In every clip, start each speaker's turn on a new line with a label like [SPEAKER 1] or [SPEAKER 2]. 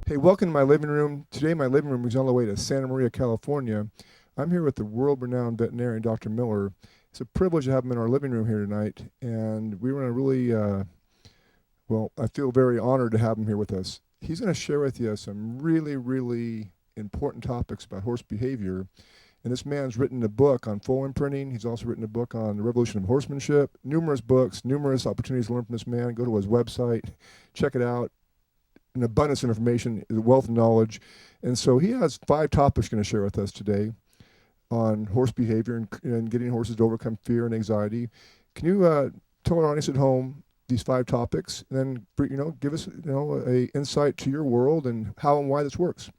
[SPEAKER 1] Hey, welcome to my living room. Today, my living room is on the way to Santa Maria, California. I'm here with the world renowned veterinarian, Dr. Miller. It's a privilege to have him in our living room here tonight, and we want to really, I feel very honored to have him here with us. He's going to share with you some really, really important topics about horse behavior. And this man's written a book on foal imprinting. He's also written a book on the revolution of horsemanship, numerous books, numerous opportunities to learn from this man. Go to his website, check it out. An abundance of information, a wealth of knowledge. And so he has 5 topics he's going to share with us today on horse behavior and getting horses to overcome fear and anxiety. Can you tell our audience at home these 5 topics, and then give us a insight to your world and how and why this works?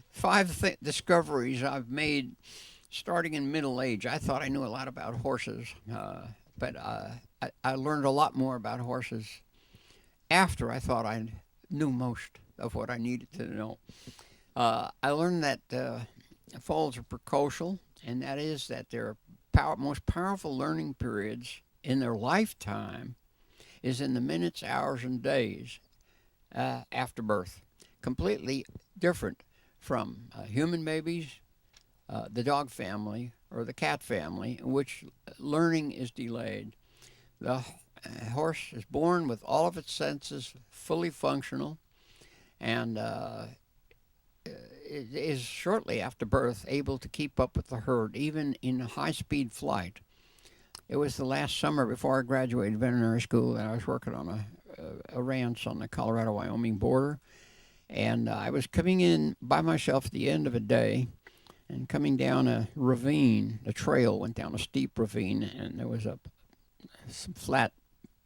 [SPEAKER 2] 5 discoveries I've made starting in middle age. I thought I knew a lot about horses, but I learned a lot more about horses after I thought I knew most of what I needed to know. I learned that foals are precocial, and that is that their most powerful learning periods in their lifetime is in the minutes, hours, and days after birth. Completely different from human babies, the dog family, or the cat family, in which learning is delayed. The horse is born with all of its senses fully functional, and it is shortly after birth able to keep up with the herd, even in high-speed flight. It was the last summer before I graduated veterinary school, and I was working on a ranch on the Colorado-Wyoming border, and I was coming in by myself at the end of a day and coming down a ravine. The trail went down a steep ravine, and there was some flat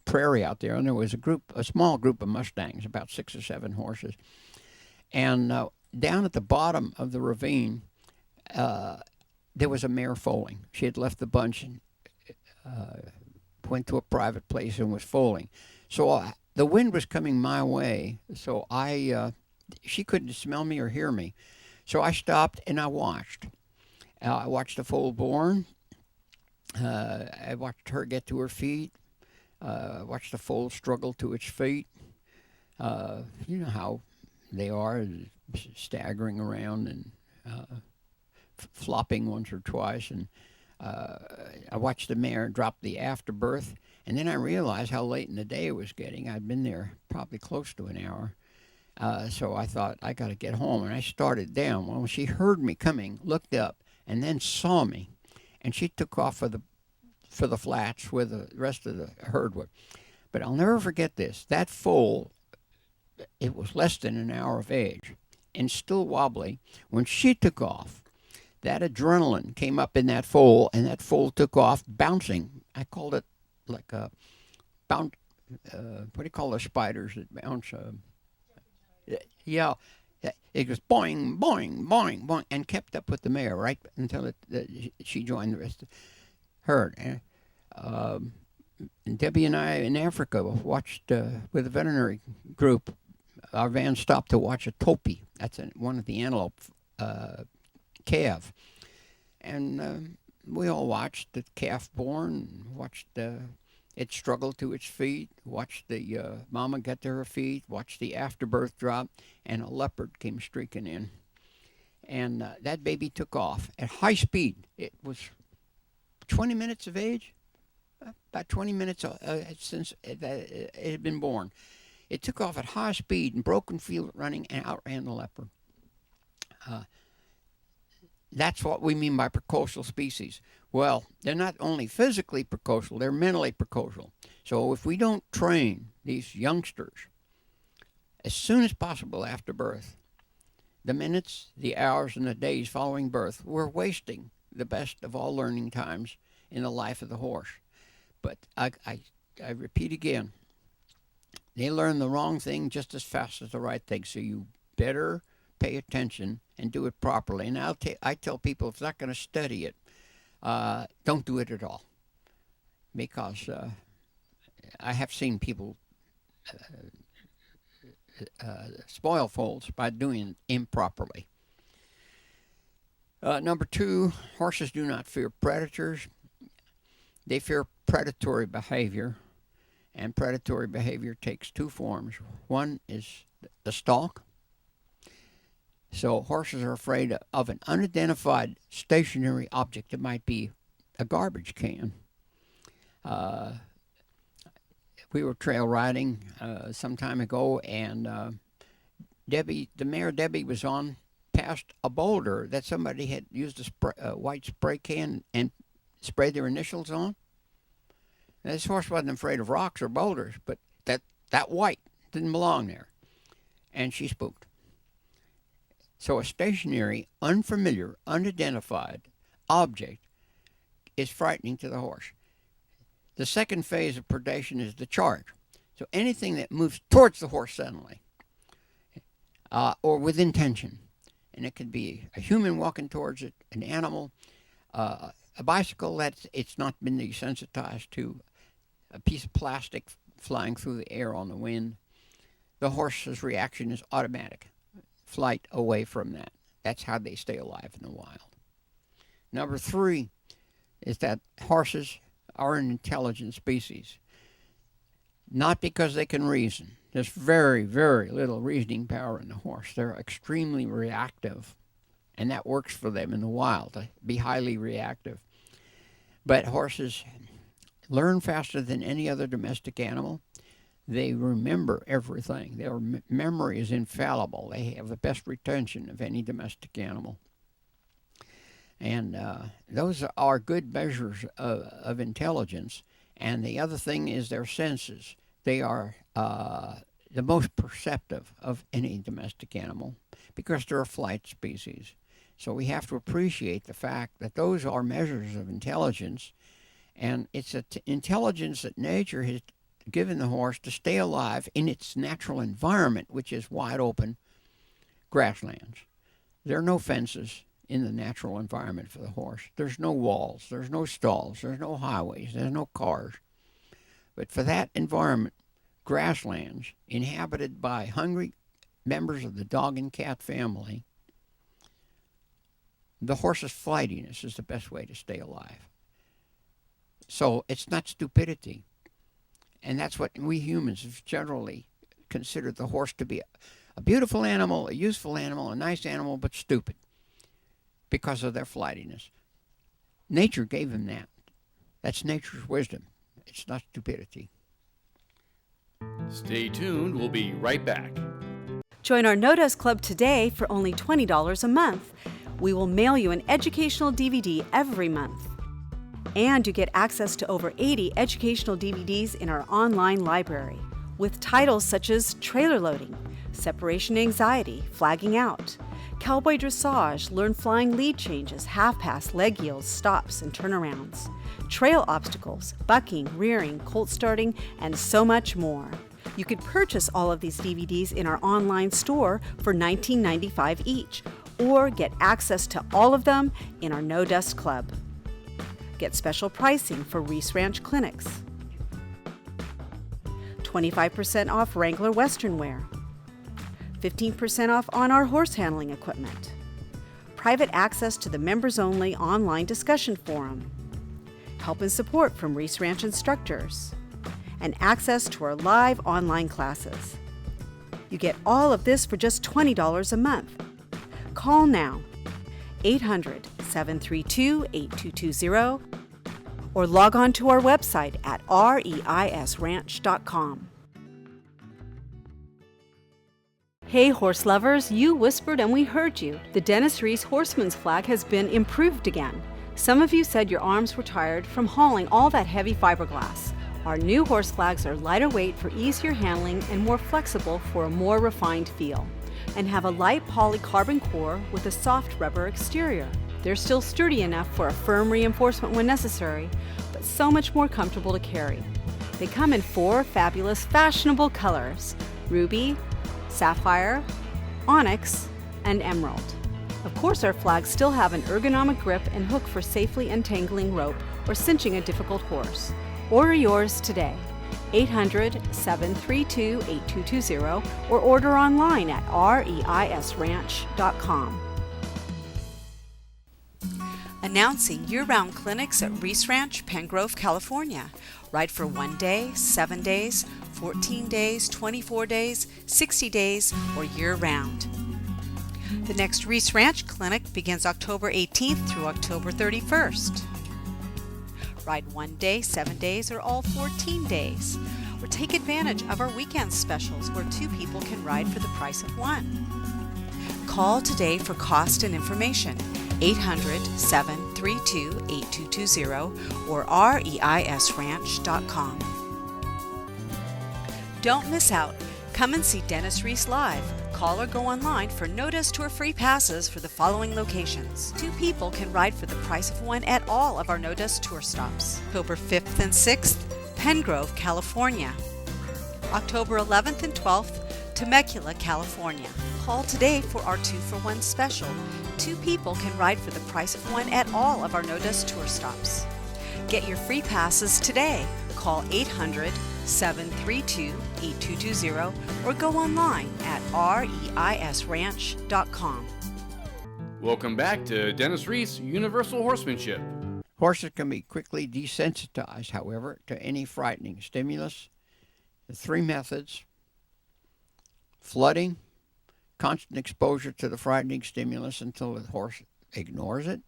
[SPEAKER 2] prairie out there, and there was a small group of Mustangs, about 6 or 7 horses. And down at the bottom of the ravine, there was a mare foaling. She had left the bunch and went to a private place and was foaling. So the wind was coming my way, so she couldn't smell me or hear me. So I stopped and I watched. I watched the foal born. I watched her get to her feet. Watched the foal struggle to its feet. You know how they are, staggering around and flopping once or twice. And I watched the mare drop the afterbirth, and then I realized how late in the day it was getting. I'd been there probably close to an hour. So I thought, I got to get home, and I started down. Well, she heard me coming, looked up, and then saw me, and she took off for the flats where the rest of the herd were. But I'll never forget this. That foal, it was less than an hour of age and still wobbly. When she took off, that adrenaline came up in that foal, and that foal took off bouncing. I called it like a bounce. What do you call the spiders that bounce? Yeah, it goes boing, boing, boing, boing, and kept up with the mare right until she joined the rest of the herd. And Debbie and I in Africa watched with a veterinary group. Our van stopped to watch a topi. That's one of the antelope calf, and we all watched the calf born, watched it struggle to its feet, watched the mama get to her feet, watched the afterbirth drop, and a leopard came streaking in. And that baby took off at high speed. It was 20 minutes of age, about 20 minutes since it had been born. It took off at high speed and broken field running and outran the leopard. That's what we mean by precocial species. Well, they're not only physically precocial, they're mentally precocial. So if we don't train these youngsters as soon as possible after birth, the minutes, the hours, and the days following birth, we're wasting the best of all learning times in the life of the horse. But I repeat again, they learn the wrong thing just as fast as the right thing. So you better pay attention and do it properly. And I tell people, if they're not going to study it, don't do it at all. Because I have seen people spoil foals by doing it improperly. Number 2, horses do not fear predators. They fear predatory behavior. And predatory behavior takes 2 forms. One is the stalk, So horses are afraid of an unidentified stationary object. It might be a garbage can. Uh, we were trail riding some time ago, and the mare Debbie was on past a boulder that somebody had used a white spray can and sprayed their initials on. And this horse wasn't afraid of rocks or boulders, but that white didn't belong there. And she spooked. So a stationary, unfamiliar, unidentified object is frightening to the horse. The second phase of predation is the charge. So anything that moves towards the horse suddenly, or with intention. And it could be a human walking towards it, an animal, a bicycle it's not been desensitized to, a piece of plastic flying through the air on the wind. The horse's reaction is automatic. Flight away from that. That's how they stay alive in the wild. Number 3 is that horses are an intelligent species. Not because they can reason. There's very, very little reasoning power in the horse. They're extremely reactive, and that works for them in the wild, to be highly reactive. But horses learn faster than any other domestic animal. They remember everything. Their memory is infallible. They have the best retention of any domestic animal. And those are good measures of intelligence. And the other thing is their senses. They are the most perceptive of any domestic animal because they're a flight species. So we have to appreciate the fact that those are measures of intelligence. And it's an intelligence that nature has given the horse to stay alive in its natural environment, which is wide open grasslands. There are no fences in the natural environment for the horse. There's no walls, there's no stalls, there's no highways, there's no cars. But for that environment, grasslands inhabited by hungry members of the dog and cat family, the horse's flightiness is the best way to stay alive. So it's not stupidity. And that's what we humans have generally considered the horse to be: a beautiful animal, a useful animal, a nice animal, but stupid because of their flightiness. Nature gave him that. That's nature's wisdom. It's not stupidity.
[SPEAKER 3] Stay tuned. We'll be right back.
[SPEAKER 4] Join our No Dust Club today for only $20 a month. We will mail you an educational DVD every month. And you get access to over 80 educational DVDs in our online library, with titles such as Trailer Loading, Separation Anxiety, Flagging Out, Cowboy Dressage, Learn Flying Lead Changes, Half-Pass, Leg Yields, Stops, and Turnarounds, Trail Obstacles, Bucking, Rearing, Colt Starting, and so much more. You could purchase all of these DVDs in our online store for $19.95 each, or get access to all of them in our No Dust Club. Get special pricing for Reis Ranch clinics. 25% off Wrangler Western wear. 15% off on our horse handling equipment. Private access to the members-only online discussion forum. Help and support from Reis Ranch instructors. And access to our live online classes. You get all of this for just $20 a month. Call now. 800-732-8220 or log on to our website at reisranch.com. Hey horse lovers, you whispered and we heard you. The Dennis Reis Horseman's flag has been improved again. Some of you said your arms were tired from hauling all that heavy fiberglass. Our new horse flags are lighter weight for easier handling and more flexible for a more refined feel, and have a light polycarbon core with a soft rubber exterior. They're still sturdy enough for a firm reinforcement when necessary, but so much more comfortable to carry. They come in 4 fabulous, fashionable colors: ruby, sapphire, onyx, and emerald. Of course, our flags still have an ergonomic grip and hook for safely untangling rope or cinching a difficult horse. Order yours today. 800-732-8220 or order online at reisranch.com. Announcing year-round clinics at Reis Ranch, Pengrove, California. Ride for 1 day, 7 days, 14 days, 24 days, 60 days, or year-round.
[SPEAKER 5] The next Reis Ranch clinic begins October 18th through October 31st. Ride 1 day, 7 days, or all 14 days. Or take advantage of our weekend specials where 2 people can ride for the price of 1. Call today for cost and information. 800-732-8220 or reisranch.com. Don't miss out. Come and see Dennis Reis live. Call or go online for no-dust tour free passes for the following locations. 2 people can ride for the price of 1 at all of our no-dust tour stops. October 5th and 6th, Pengrove, California. October 11th and 12th, Temecula, California. Call today for our 2-for-1 special. 2 people can ride for the price of 1 at all of our no-dust tour stops. Get your free passes today. Call 800-732-8220 or go online at reisranch.com.
[SPEAKER 3] Welcome back to Dennis Reis Universal Horsemanship.
[SPEAKER 2] Horses can be quickly desensitized, however, to any frightening stimulus. The 3 methods: flooding, constant exposure to the frightening stimulus until the horse ignores it.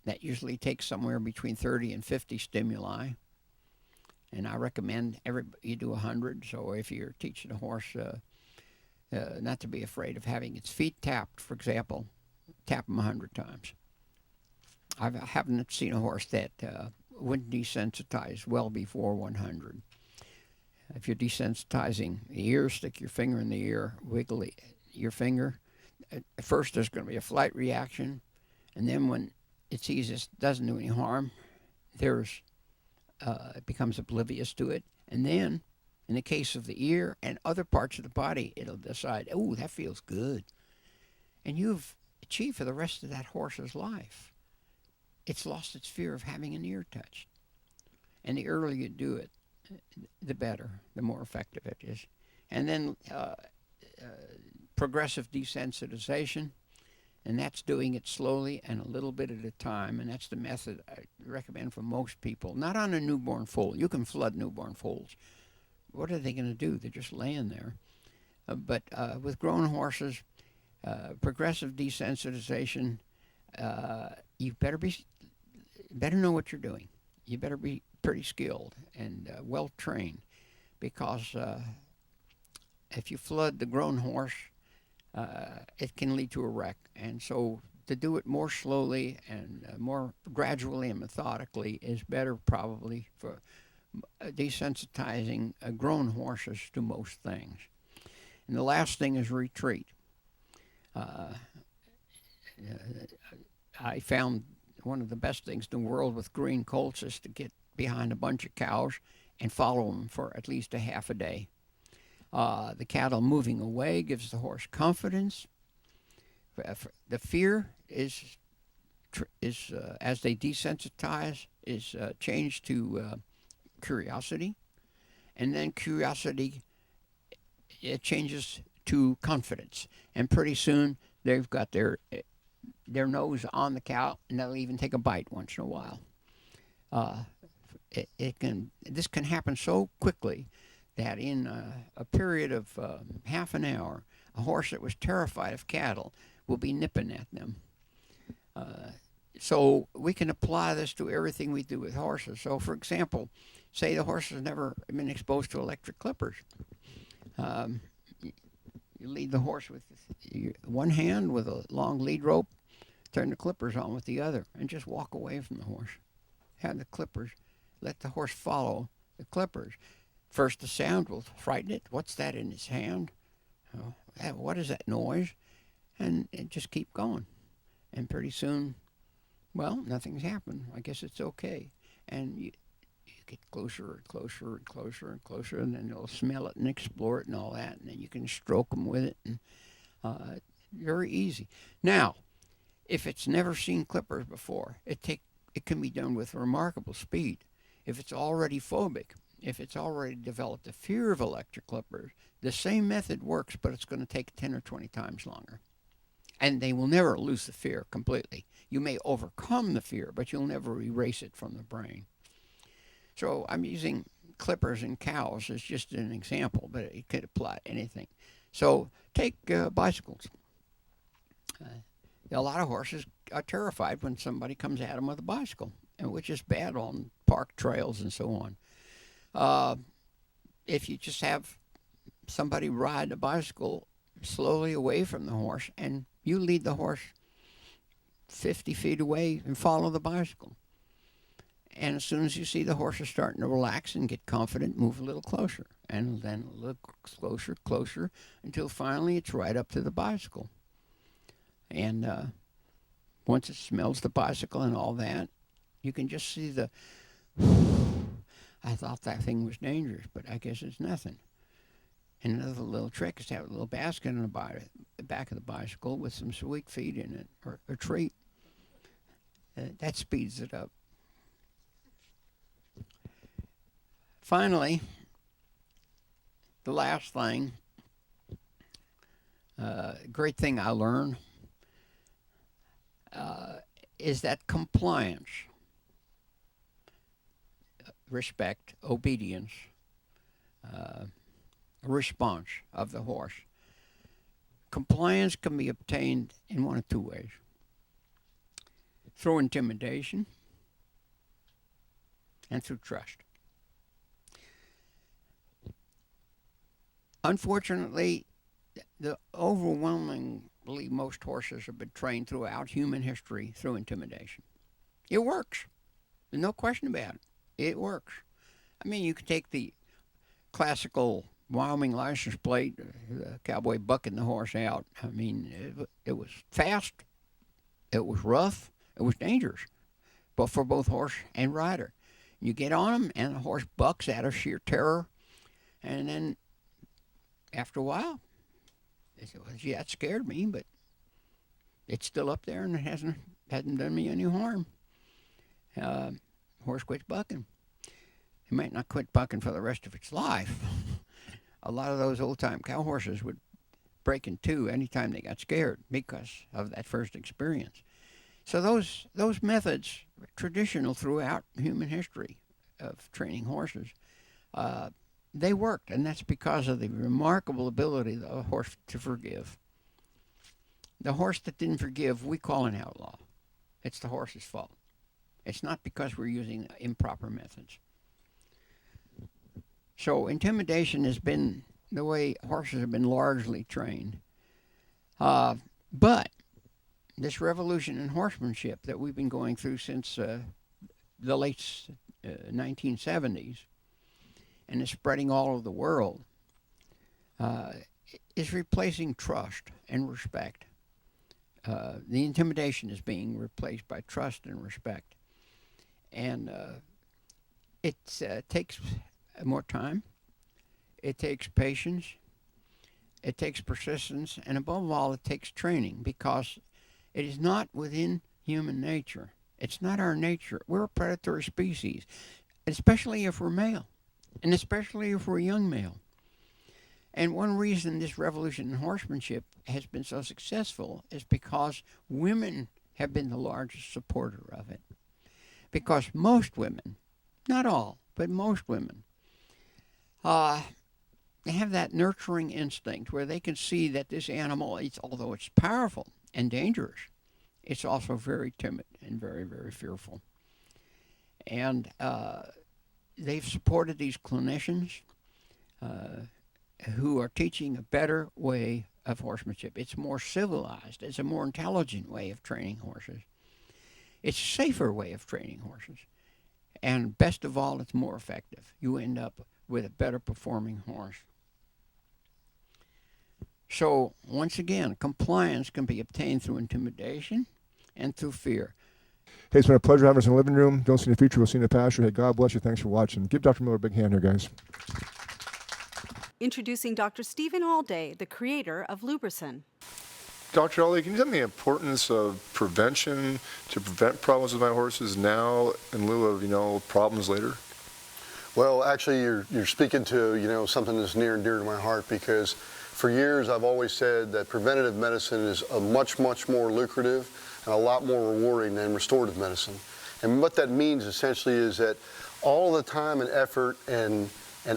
[SPEAKER 2] That usually takes somewhere between 30 and 50 stimuli. And I recommend you do 100. So if you're teaching a horse not to be afraid of having its feet tapped, for example, tap them 100 times. I haven't seen a horse that wouldn't desensitize well before 100. If you're desensitizing the ear, stick your finger in the ear, wiggle your finger. At first, there's going to be a flight reaction, and then when it sees this doesn't do any harm, it becomes oblivious to it. And then, in the case of the ear and other parts of the body, it'll decide, oh, that feels good. And you've achieved for the rest of that horse's life. It's lost its fear of having an ear touched. And the earlier you do it, the better, the more effective it is. And then progressive desensitization, and that's doing it slowly and a little bit at a time, and that's the method I recommend for most people. Not on a newborn foal. You can flood newborn foals. What are they going to do? They're just laying there. But with grown horses, progressive desensitization, you better know what you're doing. You better be pretty skilled and well trained, because if you flood the grown horse, it can lead to a wreck. And so to do it more slowly and more gradually and methodically is better probably for desensitizing grown horses to most things. And the last thing is retreat. I found one of the best things in the world with green colts is to get behind a bunch of cows and follow them for at least a half a day. The cattle moving away gives the horse confidence. The fear is as they desensitize, is changed to curiosity, and then curiosity, it changes to confidence, and pretty soon they've got their nose on the cow, and they'll even take a bite once in a while. This can happen so quickly that in a period of half an hour, a horse that was terrified of cattle will be nipping at them. So we can apply this to everything we do with horses. So, for example, say the horse has never been exposed to electric clippers. You lead the horse with one hand with a long lead rope, turn the clippers on with the other, and just walk away from the horse. Have the clippers, let the horse follow the clippers. First, the sound will frighten it. What's that in his hand? Oh, what is that noise? And just keep going. And pretty soon, well, nothing's happened. I guess it's okay. And you get closer and closer and closer and closer, and then you'll smell it and explore it and all that, and then you can stroke them with it. And very easy. Now, if it's never seen clippers before, it can be done with remarkable speed. If it's already phobic, if it's already developed a fear of electric clippers, the same method works, but it's going to take 10 or 20 times longer. And they will never lose the fear completely. You may overcome the fear, but you'll never erase it from the brain. So I'm using clippers in cows as just an example, but it could apply to anything. So take bicycles. A lot of horses are terrified when somebody comes at them with a bicycle, and which is bad on park trails and so on. If you just have somebody ride a bicycle slowly away from the horse, and you lead the horse 50 feet away and follow the bicycle. And as soon as you see the horse is starting to relax and get confident, move a little closer, and then a little closer, until finally it's right up to the bicycle. And once it smells the bicycle and all that, you can just see the, I thought that thing was dangerous, but I guess it's nothing. And another little trick is to have a little basket on the back of the bicycle with some sweet feed in it, or a treat. That speeds it up. Finally, the last thing, great thing I learned, is that compliance, respect, obedience, response of the horse. Compliance can be obtained in one of two ways. Through intimidation and through trust. Unfortunately, the overwhelmingly most horses have been trained throughout human history through intimidation. It works. There's no question about it. It works. I mean, you can take the classical Wyoming license plate, the cowboy bucking the horse out. I mean, it was fast, it was rough, it was dangerous, but for both horse and rider. You get on them, and the horse bucks out of sheer terror, and then after a while, they said, well, gee, that scared me, but it's still up there, and it hasn't done me any harm. Horse quits bucking. It might not quit bucking for the rest of its life. A lot of those old-time cow horses would break in two anytime they got scared because of that first experience. So those methods, traditional throughout human history of training horses, they worked, and that's because of the remarkable ability of the horse to forgive. The horse that didn't forgive, we call an outlaw. It's the horse's fault. It's not because we're using improper methods. So intimidation has been the way horses have been largely trained. But this revolution in horsemanship that we've been going through since the late 1970s, and is spreading all over the world, is replacing trust and respect. The intimidation is being replaced by trust and respect. And it takes more time, it takes patience, it takes persistence, and above all, it takes training, because it is not within human nature. It's not our nature. We're a predatory species, especially if we're male, and especially if we're a young male. And one reason this revolution in horsemanship has been so successful is because women have been the largest supporter of it. Because most women, not all, but most women, they have that nurturing instinct where they can see that this animal, although it's powerful and dangerous, it's also very timid and very, very fearful. And they've supported these clinicians who are teaching a better way of horsemanship. It's more civilized. It's a more intelligent way of training horses. It's a safer way of training horses. And best of all, it's more effective. You end up with a better performing horse. So, once again, compliance can be obtained through intimidation and through fear.
[SPEAKER 1] Hey, it's been a pleasure having us in the living room. Don't see in the future, we'll see in the pasture. Hey, God bless you. Thanks for watching. Give Dr. Miller a big hand here, guys.
[SPEAKER 4] Introducing Dr. Stephen Alday, the creator of Lubricin.
[SPEAKER 1] Dr. Ali, can you tell me the importance of prevention to prevent problems with my horses now in lieu of, problems later?
[SPEAKER 6] Well, actually, you're speaking to, something that's near and dear to my heart, because for years I've always said that preventative medicine is a much, much more lucrative and a lot more rewarding than restorative medicine. And what that means essentially is that all the time and effort and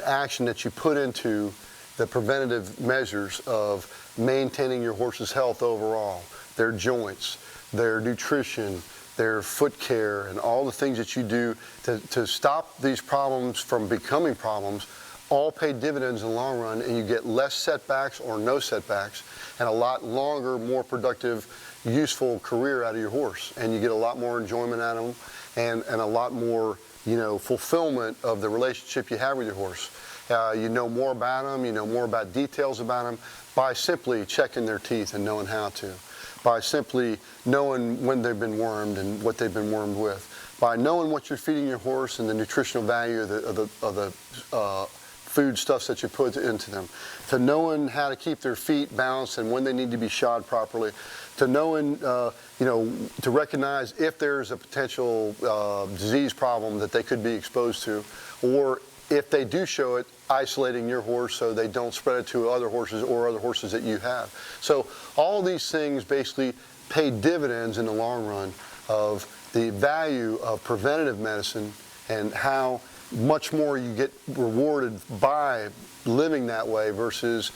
[SPEAKER 6] action that you put into the preventative measures of maintaining your horse's health overall, their joints, their nutrition, their foot care, and all the things that you do to stop these problems from becoming problems, all pay dividends in the long run, and you get less setbacks or no setbacks, and a lot longer, more productive, useful career out of your horse. And you get a lot more enjoyment out of them, and a lot more, fulfillment of the relationship you have with your horse. You know more about them, you know more about details about them by simply checking their teeth and knowing how to, by simply knowing when they've been wormed and what they've been wormed with, by knowing what you're feeding your horse and the nutritional value of the foodstuffs that you put into them, to knowing how to keep their feet balanced and when they need to be shod properly, to knowing, to recognize if there's a potential disease problem that they could be exposed to, or if they do show it, isolating your horse so they don't spread it to other horses or other horses that you have. So all these things basically pay dividends in the long run of the value of preventative medicine and how much more you get rewarded by living that way versus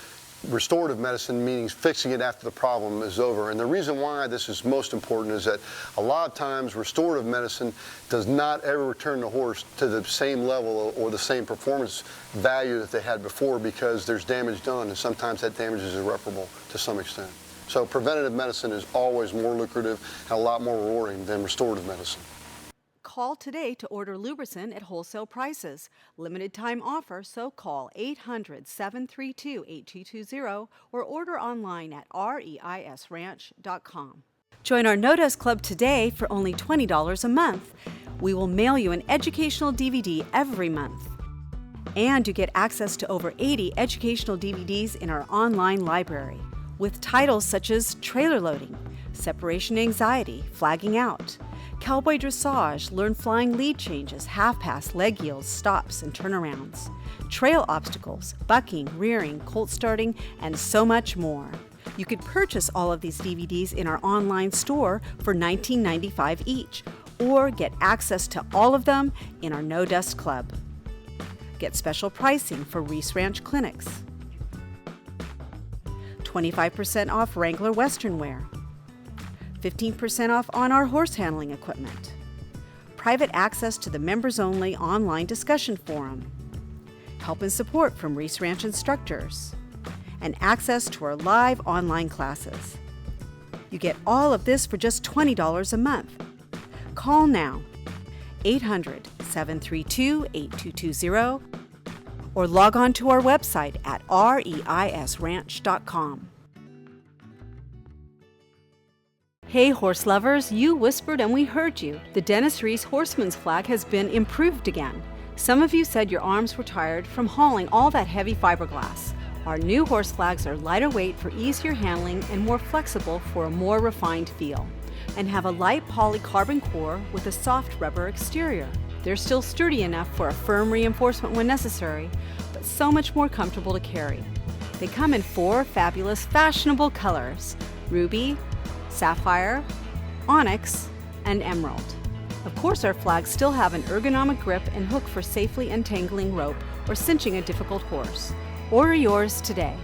[SPEAKER 6] restorative medicine, meaning fixing it after the problem is over. And the reason why this is most important is that a lot of times restorative medicine does not ever return the horse to the same level or the same performance value that they had before, because there's damage done, and sometimes that damage is irreparable to some extent. So preventative medicine is always more lucrative and a lot more rewarding than restorative medicine.
[SPEAKER 4] Call today to order Lubricant at wholesale prices. Limited time offer, so call 800-732-8220 or order online at reisranch.com. Join our No Dust Club today for only $20 a month. We will mail you an educational DVD every month. And you get access to over 80 educational DVDs in our online library, with titles such as Trailer Loading, Separation Anxiety, Flagging Out, Cowboy Dressage, Learn Flying Lead Changes, Half-Pass, Leg Yields, Stops, and Turnarounds, Trail Obstacles, Bucking, Rearing, Colt Starting, and so much more. You could purchase all of these DVDs in our online store for $19.95 each, or get access to all of them in our No Dust Club. Get special pricing for Reis Ranch clinics. 25% off Wrangler Western wear. 15% off on our horse handling equipment. Private access to the members-only online discussion forum. Help and support from Reis Ranch instructors. And access to our live online classes. You get all of this for just $20 a month. Call now, 800-732-8220, or log on to our website at reisranch.com. Hey horse lovers, you whispered and we heard you. The Dennis Reis Horseman's flag has been improved again. Some of you said your arms were tired from hauling all that heavy fiberglass. Our new horse flags are lighter weight for easier handling and more flexible for a more refined feel, and have a light polycarbon core with a soft rubber exterior. They're still sturdy enough for a firm reinforcement when necessary, but so much more comfortable to carry. They come in 4 fabulous, fashionable colors: ruby, sapphire, onyx, and emerald. Of course, our flags still have an ergonomic grip and hook for safely untangling rope or cinching a difficult horse. Order yours today,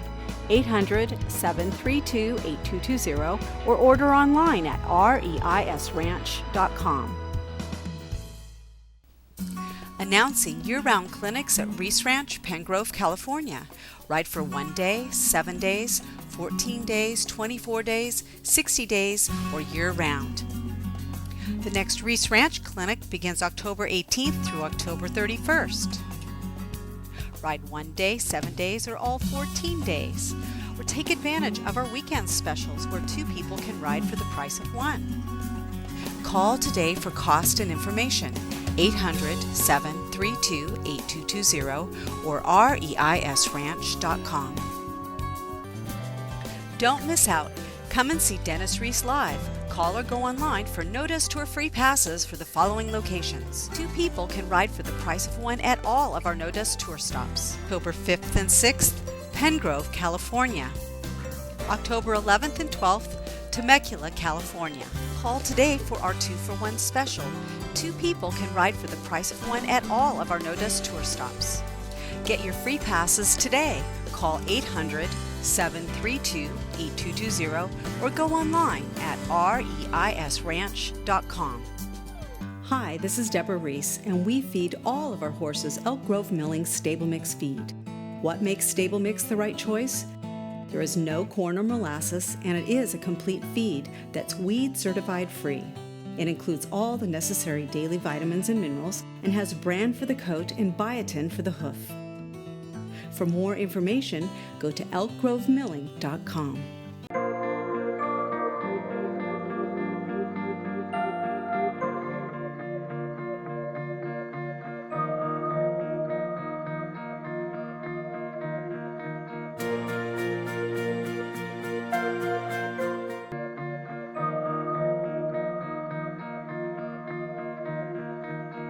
[SPEAKER 4] 800-732-8220, or order online at reisranch.com.
[SPEAKER 5] Announcing year-round clinics at Reis Ranch, Pengrove, California. Ride for 1 day, 7 days, 14 days, 24 days, 60 days, or year-round. The next Reis Ranch clinic begins October 18th through October 31st. Ride 1 day, 7 days, or all 14 days. Or take advantage of our weekend specials where 2 people can ride for the price of 1. Call today for cost and information, 800-732-8220 or reisranch.com. Don't miss out. Come and see Dennis Reis live. Call or go online for No Dust Tour free passes for the following locations. 2 people can ride for the price of 1 at all of our No Dust Tour stops. October 5th and 6th, Pengrove, California. October 11th and 12th, Temecula, California. Call today for our 2-for-1 special. 2 people can ride for the price of 1 at all of our No Dust Tour stops. Get your free passes today. Call 800 732-8220 or go online at reisranch.com.
[SPEAKER 4] Hi, this is Deborah Reis, and we feed all of our horses Elk Grove Milling Stable Mix feed. What makes Stable Mix the right choice? There is no corn or molasses, and it is a complete feed that's weed certified free. It includes all the necessary daily vitamins and minerals and has bran for the coat and biotin for the hoof. For more information, go to elkgrovemilling.com.